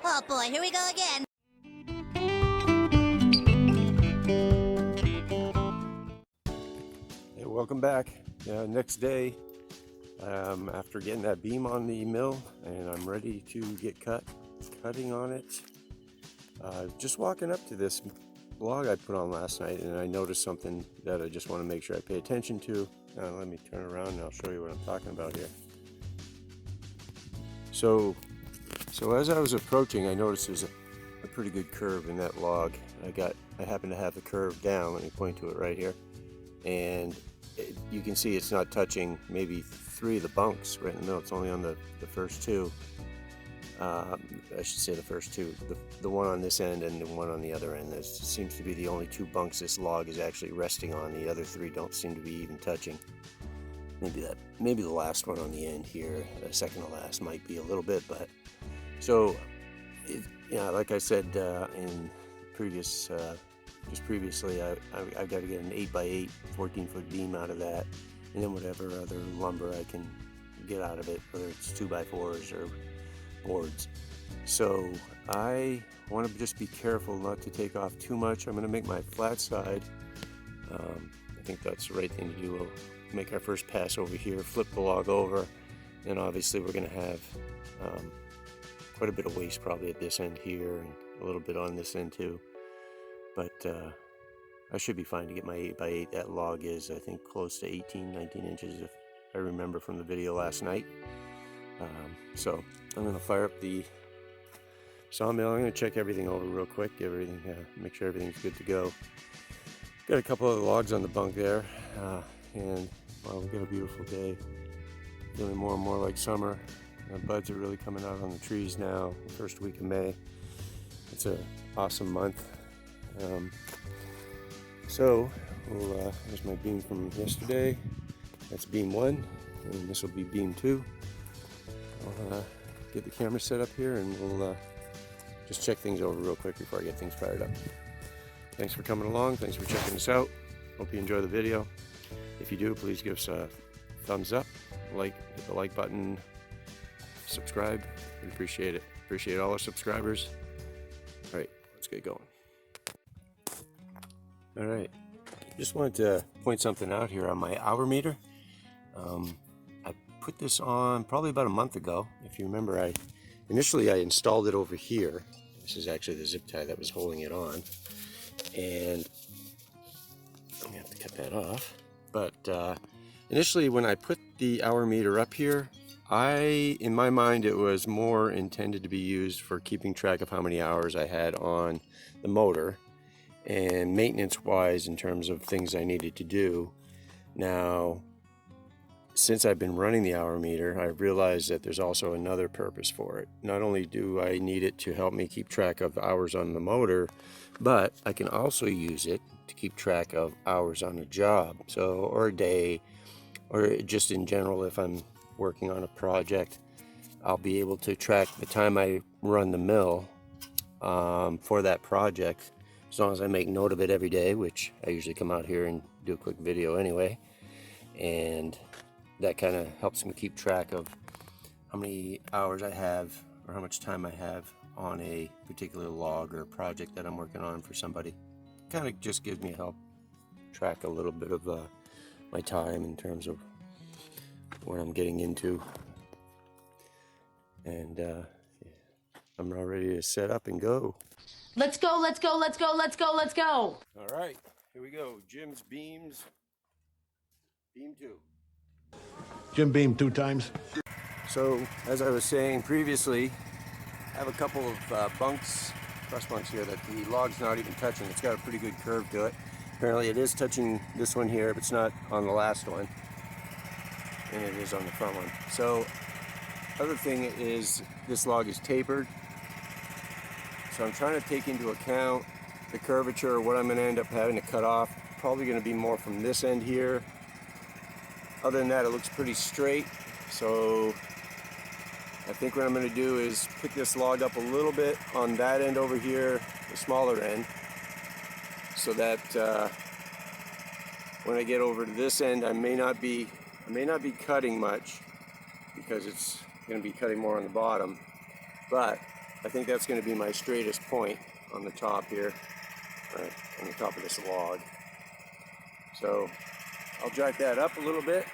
Oh boy, here we go again. Hey, welcome back. Next day, after getting that beam on the mill, and I'm ready to get cutting on it. Just walking up to this log I put on last night, and I noticed something that I just want to make sure I pay attention to. Let me turn around and I'll show you what I'm talking about here. So as I was approaching, I noticed there's a pretty good curve in that log. I happen to have the curve down. Let me point to it right here, and you can see it's not touching maybe 3 of the bunks right in the middle. It's only on the first 2. I should say the first 2, the one on this end and the one on the other end. There seems to be the only 2 bunks this log is actually resting on. The other 3 don't seem to be even touching. Maybe the last one on the end here, the second to last, might be a little bit, but so like I said in previous just previously, I've got to get an 8x8 14-foot beam out of that, and then whatever other lumber I can get out of it, whether it's 2x4s or boards. So I want to just be careful not to take off too much. I'm going to make my flat side. I think that's the right thing to do. We'll make our first pass over here, flip the log over, and obviously we're going to have quite a bit of waste probably at this end here and a little bit on this end too. But I should be fine to get my 8x8. That log is, I think, close to 19 inches if I remember from the video last night. So I'm going to fire up the sawmill. I'm going to check everything over real quick, make sure everything's good to go. Got a couple of logs on the bunk there, and well, we've got a beautiful day. Feeling more and more like summer. Buds are really coming out on the trees now, the first week of May. It's an awesome month. There's my beam from yesterday. That's beam 1, and this will be beam 2. I'll get the camera set up here, and we'll just check things over real quick before I get things fired up. Thanks for coming along. Thanks for checking us out. Hope you enjoy the video. If you do, please give us a thumbs up, hit the like button, subscribe. We appreciate it. Appreciate all our subscribers. All right, let's get going. All right, just wanted to point something out here on my hour meter. I put this on probably about a month ago. If you remember, initially I installed it over here. This is actually the zip tie that was holding it on, and I'm gonna have to cut that off. But initially, when I put the hour meter up here, in my mind, it was more intended to be used for keeping track of how many hours I had on the motor, and maintenance-wise, in terms of things I needed to do. Now, since I've been running the hour meter, I've realized that there's also another purpose for it. Not only do I need it to help me keep track of hours on the motor, but I can also use it to keep track of hours on a job, or a day, or just in general. If I'm working on a project, I'll be able to track the time I run the mill for that project, as long as I make note of it every day, which I usually come out here and do a quick video anyway. And that kind of helps me keep track of how many hours I have or how much time I have on a particular log or project that I'm working on for somebody. Kind of just gives me help track a little bit of my time in terms of what I'm getting into. And I'm now ready to set up and go. Let's go, let's go, let's go, let's go, let's go. All right, here we go. Jim's beams, beam 2. Jim beamed 2 times. So, as I was saying previously, I have a couple of brush bunks here that the log's not even touching. It's got a pretty good curve to it. Apparently it is touching this one here, but it's not on the last one. And it is on the front one. So, other thing is, this log is tapered. So I'm trying to take into account the curvature, what I'm going to end up having to cut off. Probably going to be more from this end here. Other than that, it looks pretty straight. So I think what I'm going to do is pick this log up a little bit on that end over here, the smaller end, so that when I get over to this end, I may not be cutting much, because it's going to be cutting more on the bottom. But I think that's going to be my straightest point on the top here, right on the top of this log. So I'll jack that up a little bit.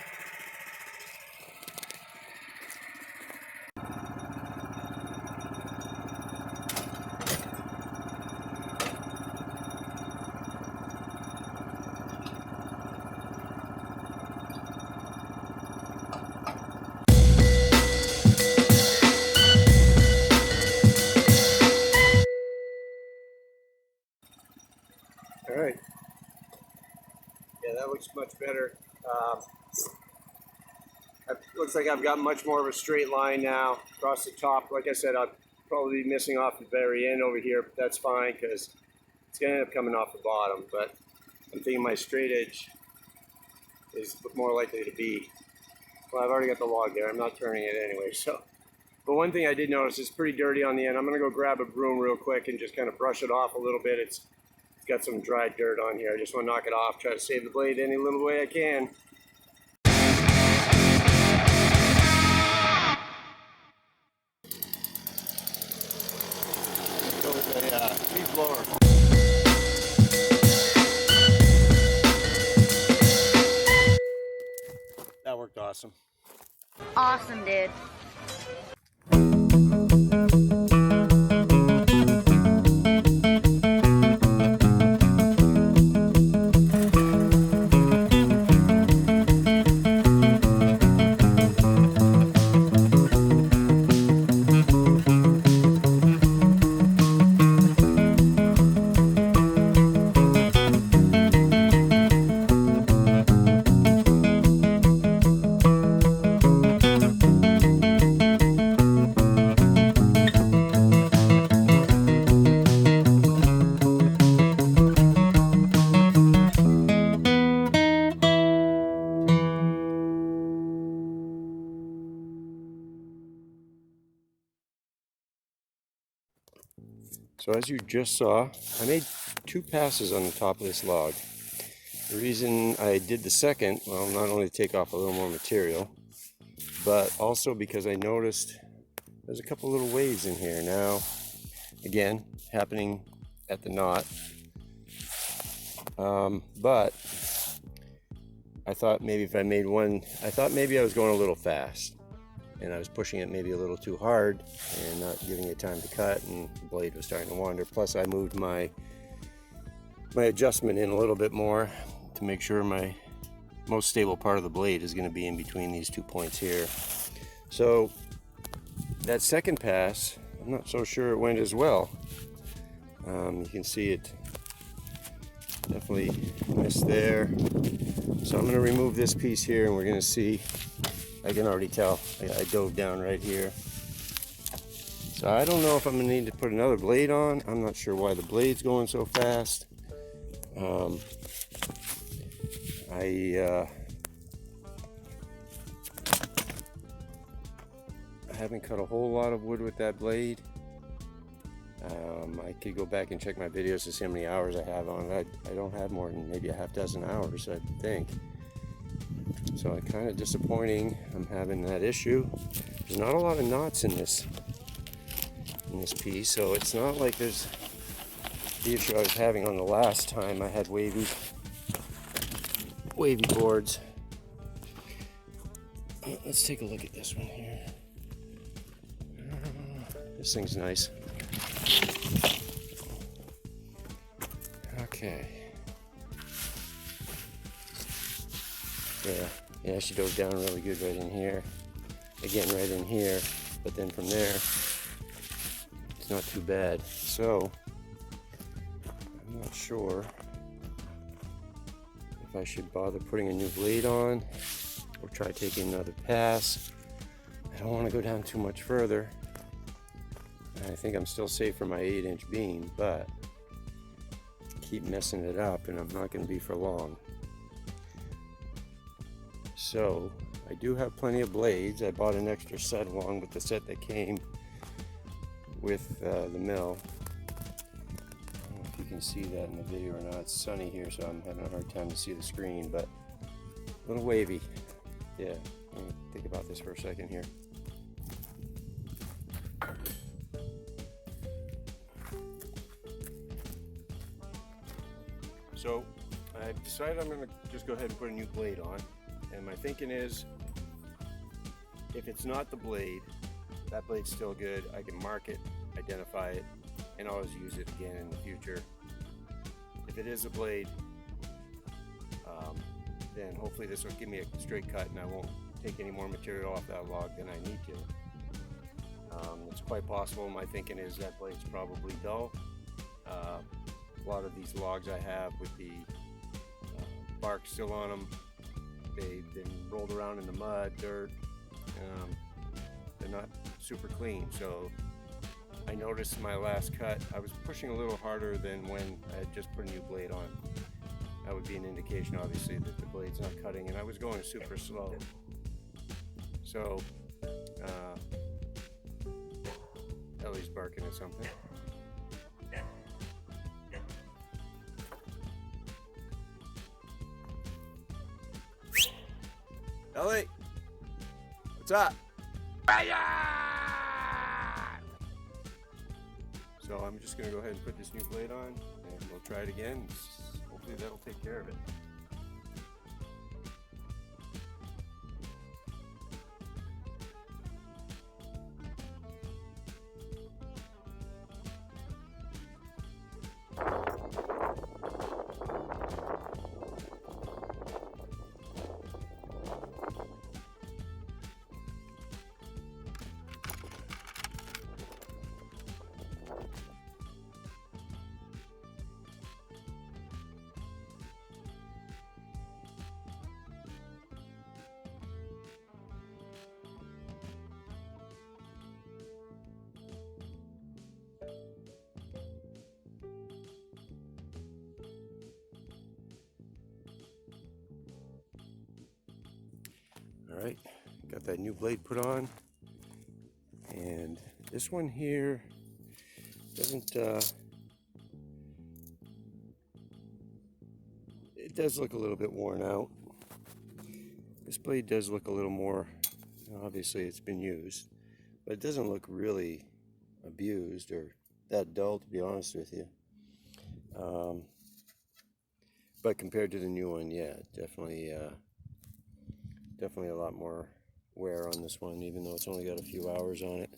All right. Yeah, that looks much better. It looks like I've got much more of a straight line now across the top. Like I said, I'll probably be missing off the very end over here, but that's fine because it's going to end up coming off the bottom. But I'm thinking my straight edge is more likely to be. Well, I've already got the log there. I'm not turning it anyway. So, but one thing I did notice is pretty dirty on the end. I'm going to go grab a broom real quick and just kind of brush it off a little bit. It's got some dry dirt on here. I just want to knock it off, try to save the blade any little way I can. Go with a leaf blower. That worked awesome. Awesome, dude. So as you just saw, I made 2 passes on the top of this log. The reason I did the second, well, not only to take off a little more material, but also because I noticed there's a couple little waves in here. Now, again, happening at the knot. But I thought maybe if I made one, I thought maybe I was going a little fast. And I was pushing it maybe a little too hard and not giving it time to cut, and the blade was starting to wander. Plus I moved my adjustment in a little bit more to make sure my most stable part of the blade is going to be in between these 2 points here. So that second pass, I'm not so sure it went as well. You can see it definitely missed there. So I'm going to remove this piece here and we're going to see. I can already tell I dove down right here. So I don't know if I'm gonna need to put another blade on. I'm not sure why the blade's going so fast. I haven't cut a whole lot of wood with that blade. I could go back and check my videos to see how many hours I have on it. I don't have more than maybe a half dozen hours, I think. So it's kind of disappointing I'm having that issue. There's not a lot of knots in this piece, so it's not like there's the issue I was having on the last time I had wavy boards. Let's take a look at this one here. This thing's nice. Okay. Yeah, she dove down really good right in here. Again, right in here, but then from there, it's not too bad. So, I'm not sure if I should bother putting a new blade on or try taking another pass. I don't want to go down too much further. I think I'm still safe for my 8-inch beam, but keep messing it up and I'm not going to be for long. So I do have plenty of blades. I bought an extra set along with the set that came with the mill. I don't know if you can see that in the video or not. It's sunny here, so I'm having a hard time to see the screen, but a little wavy. Yeah, let me think about this for a second here. So I've decided I'm going to just go ahead and put a new blade on, and my thinking is, if it's not the blade, that blade's still good. I can mark it, identify it, and always use it again in the future. If it is a blade, then hopefully this will give me a straight cut and I won't take any more material off that log than I need to. It's quite possible, my thinking is that blade's probably dull. A lot of these logs I have with the bark still on them, they've been rolled around in the mud, dirt. They're not super clean, so I noticed my last cut I was pushing a little harder than when I had just put a new blade on. That would be an indication, obviously, that the blade's not cutting, and I was going super slow. So Ellie's barking at something. Ellie, what's up? So I'm just going to go ahead and put this new blade on, and we'll try it again. Hopefully that'll take care of it. All right, got that new blade put on, and this one here doesn't, it does look a little bit worn out. This blade does look a little more, obviously it's been used, but it doesn't look really abused or that dull, to be honest with you. But compared to the new one, yeah, definitely a lot more wear on this one, even though it's only got a few hours on it.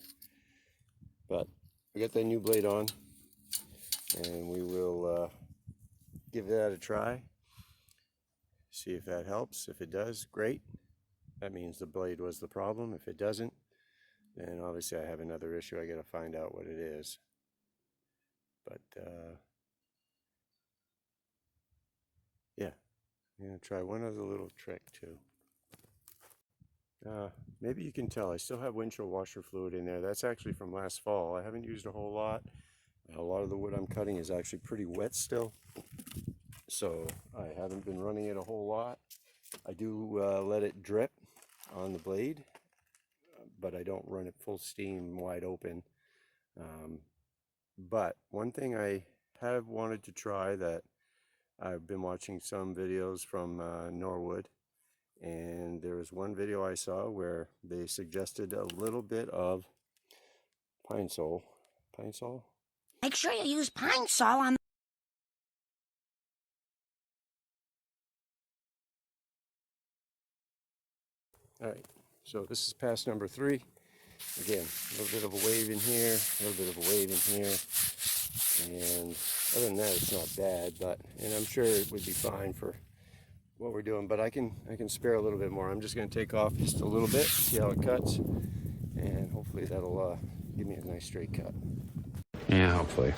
But I got that new blade on, and we will give that a try, see if that helps. If it does, great. That means the blade was the problem. If it doesn't, then obviously I have another issue. I got to find out what it is. But yeah, I'm gonna try one other little trick too. Maybe you can tell I still have windshield washer fluid in there. That's actually from last fall. I haven't used a whole lot. A lot of the wood I'm cutting is actually pretty wet still, so I haven't been running it a whole lot. I do let it drip on the blade, but I don't run it full steam wide open. But one thing I have wanted to try, that I've been watching some videos from Norwood, and there was one video I saw where they suggested a little bit of pine sol. Pine sol? Make sure you use pine sol on. All right, so this is pass number 3. Again, a little bit of a wave in here, a little bit of a wave in here, and other than that, it's not bad. But and I'm sure it would be fine for what we're doing, but I can spare a little bit more. I'm just going to take off just a little bit, see how it cuts, and hopefully that'll give me a nice straight cut. Yeah, hopefully.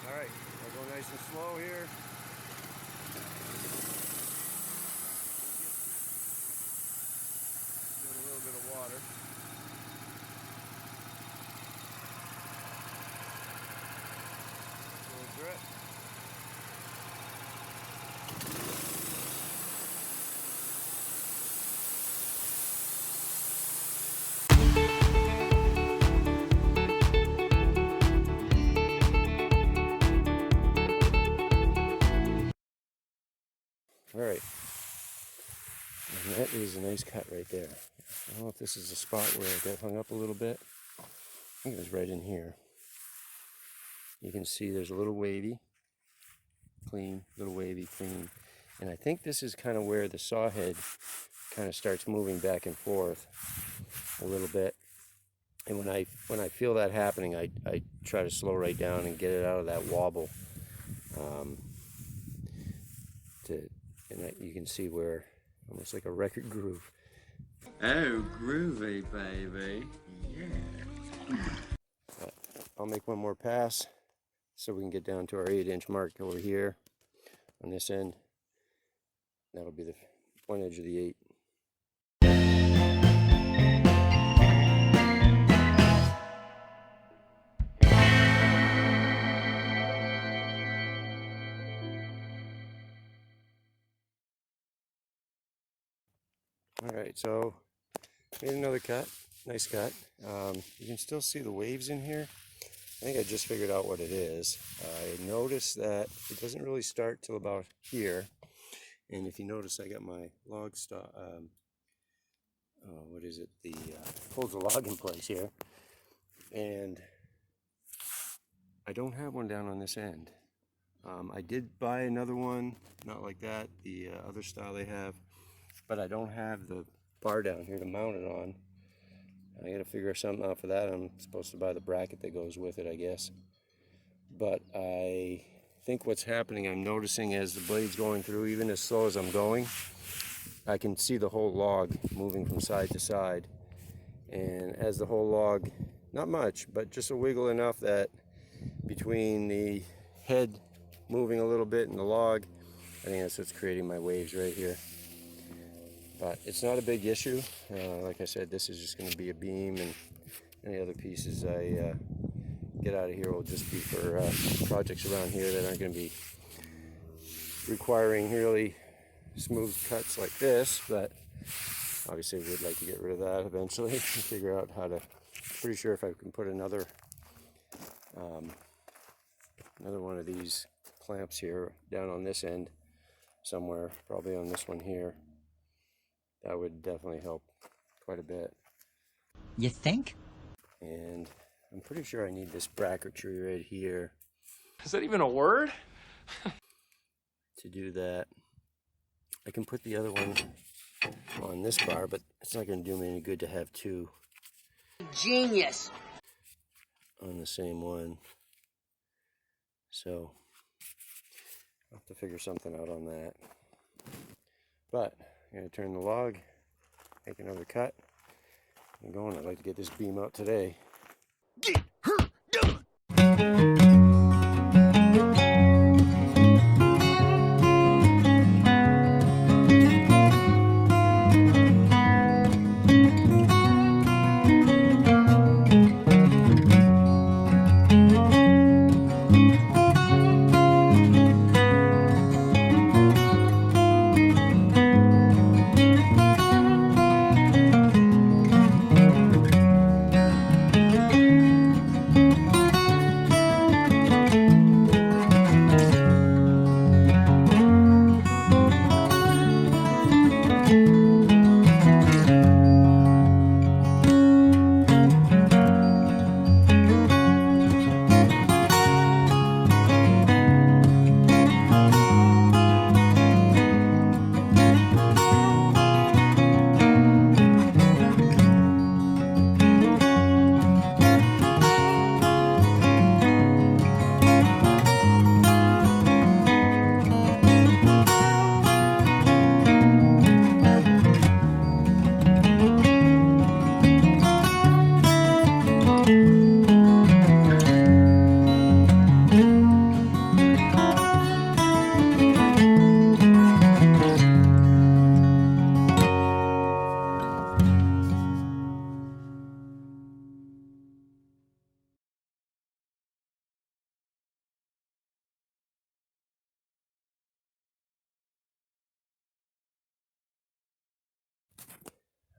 All right, I'll go nice and slow here. A little bit of water. A little drip. All right. And that is a nice cut right there. I don't know if this is the spot where I got hung up a little bit. I think it was right in here. You can see there's a little wavy, clean, little wavy, clean. And I think this is kind of where the saw head kind of starts moving back and forth a little bit. And when I feel that happening, I try to slow right down and get it out of that wobble. You can see where, almost like a record groove. Oh, groovy, baby. Yeah. I'll make one more pass so we can get down to our 8-inch mark over here on this end. That'll be the one edge of the 8. Alright, so made another cut, nice cut. You can still see the waves in here. I think I just figured out what it is. I noticed that it doesn't really start till about here. And if you notice, I got my log stock, what is it? Holds the log in place here. And I don't have one down on this end. I did buy another one, not like that, the other style they have. But I don't have the bar down here to mount it on. I gotta figure something out for that. I'm supposed to buy the bracket that goes with it, I guess. But I think what's happening, I'm noticing as the blade's going through, even as slow as I'm going, I can see the whole log moving from side to side. And as the whole log, not much, but just a wiggle enough that between the head moving a little bit and the log, I think that's what's creating my waves right here. But it's not a big issue. Like I said, this is just going to be a beam, and any other pieces I get out of here will just be for projects around here that aren't going to be requiring really smooth cuts like this. But obviously we'd like to get rid of that eventually and figure out how to. Pretty sure if I can put another one of these clamps here down on this end somewhere, probably on this one here, that would definitely help quite a bit. You think? And I'm pretty sure I need this bracketry right here. Is that even a word? To do that. I can put the other one on this bar, but it's not going to do me any good to have two. Genius. On the same one. So I'll have to figure something out on that. But I'm going to turn the log, make another cut, and going. I'd like to get this beam out today. Get her done!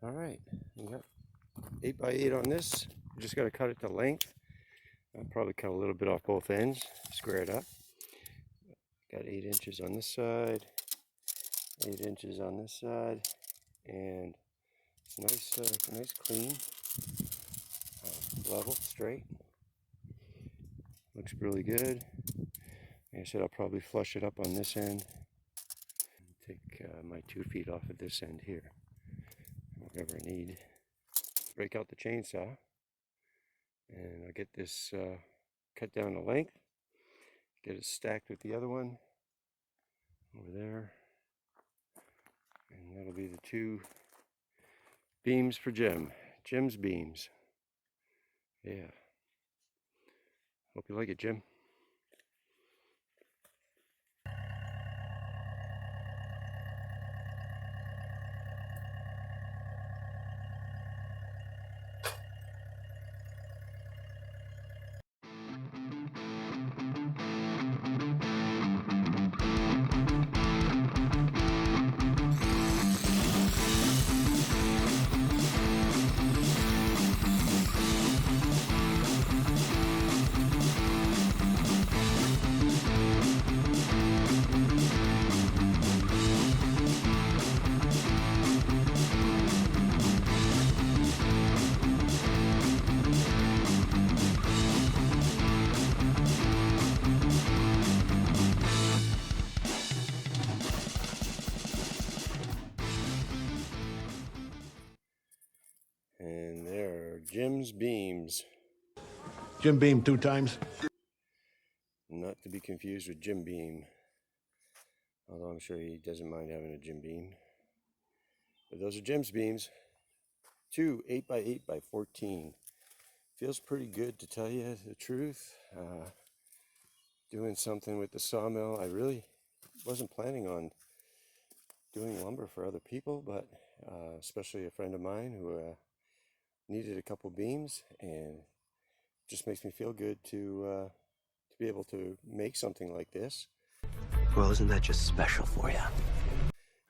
All right, we got 8x8 on this. We just got to cut it to length. I'll probably cut a little bit off both ends, square it up. Got 8 inches on this side, 8 inches on this side, and it's nice clean, level, straight. Looks really good. Like I said, I'll probably flush it up on this end. Take my 2 feet off of this end here. Whatever I need. Break out the chainsaw, and I'll get this cut down to length. Get it stacked with the other one over there, and that'll be the 2 beams for Jim's beams. Yeah. Hope you like it, Jim. And there are Jim's beams. Jim Beam 2 times. Not to be confused with Jim Beam. Although I'm sure he doesn't mind having a Jim Beam. But those are Jim's beams. 2 8x8x14. Feels pretty good, to tell you the truth. Doing something with the sawmill. I really wasn't planning on doing lumber for other people, but especially a friend of mine who needed a couple beams, and it just makes me feel good to be able to make something like this. Well, isn't that just special for you?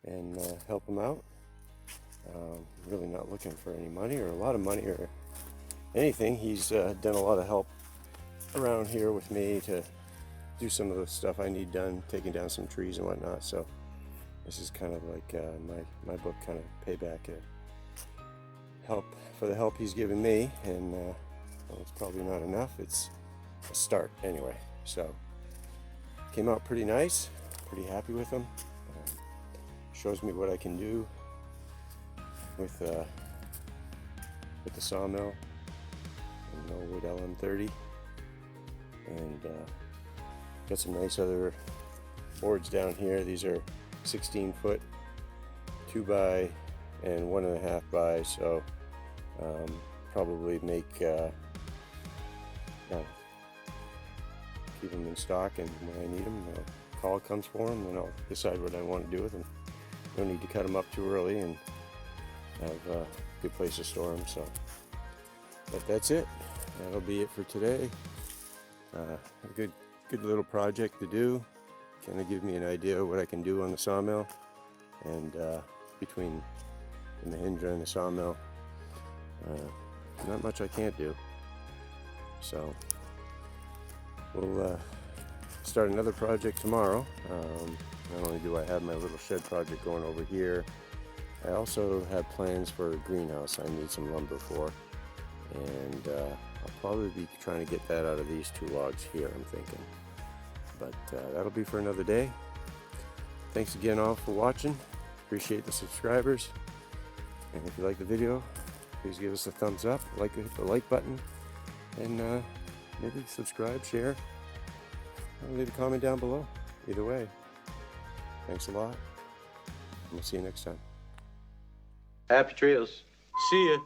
And help him out. Really not looking for any money or a lot of money or anything. He's done a lot of help around here with me to do some of the stuff I need done, taking down some trees and whatnot. So this is kind of like my book kind of payback, help for the help he's given me. And well, it's probably not enough. It's a start anyway. So came out pretty nice. Pretty happy with them. Shows me what I can do with the sawmill and Norwood LM30, and got some nice other boards down here. These are 16-foot 2x and 1.5 by, so probably make keep them in stock, and when I need them, call comes for them, and I'll decide what I want to do with them. Don't need to cut them up too early and have a good place to store them. So, but that's it. That'll be it for today. A good little project to do. Kind of give me an idea of what I can do on the sawmill, and between the Mahindra and the sawmill, not much I can't do. So we'll start another project tomorrow. Not only do I have my little shed project going over here, I also have plans for a greenhouse I need some lumber for, and I'll probably be trying to get that out of these 2 logs here, I'm thinking. But that'll be for another day. Thanks again all for watching. Appreciate the subscribers, and if you like the video, please give us a thumbs up, hit the like button, and maybe subscribe, share, or leave a comment down below. Either way, thanks a lot. We'll see you next time. Happy trails. See ya.